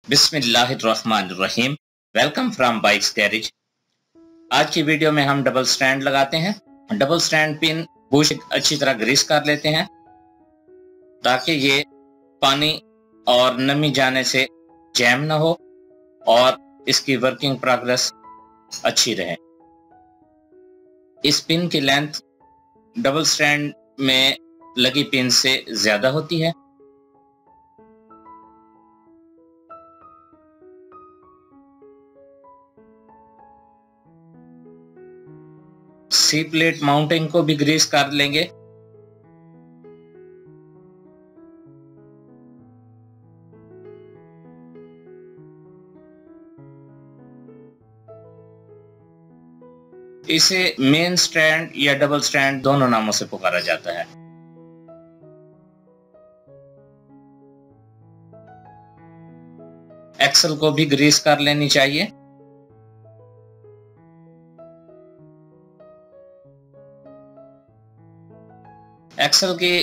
बिस्मिल्लाहिर्रहमानिर्रहीम। Welcome from bikes garage. आज की वीडियो में हम डबल स्टैंड लगाते हैं। डबल स्टैंड पिन बुश अच्छी तरह ग्रीस कर लेते हैं ताकि ये पानी और नमी जाने से जैम ना हो और इसकी वर्किंग प्रोग्रेस अच्छी रहे। इस पिन की लेंथ डबल स्टैंड में लगी पिन से ज्यादा होती है। सी प्लेट माउंटिंग को भी ग्रीस कर लेंगे। इसे मेन स्टैंड या डबल स्टैंड दोनों नामों से पुकारा जाता है। एक्सल को भी ग्रीस कर लेनी चाहिए। एक्सल की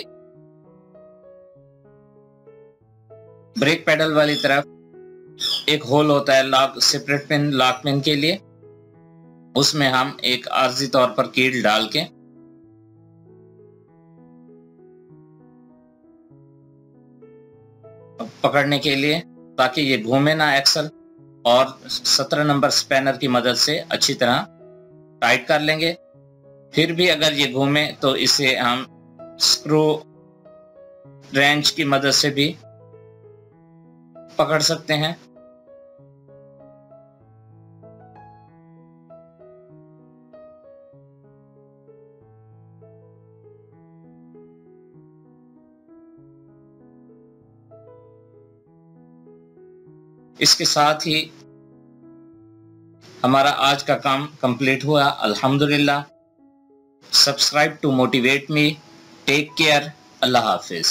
ब्रेक पेडल वाली तरफ एक होल होता है lock separate pin lock pin के लिए। उसमें हम एक आर्जी तौर पर कील डाल के पकड़ने के लिए ताकि ये घूमे ना एक्सल, और 17 नंबर स्पैनर की मदद से अच्छी तरह टाइट कर लेंगे। फिर भी अगर ये घूमे तो इसे हम स्क्रू रेंच की मदद से भी पकड़ सकते हैं। इसके साथ ही हमारा आज का काम कंप्लीट हुआ, अल्हम्दुलिल्लाह। Subscribe to motivate me. Take care. अल्लाह हाफिज।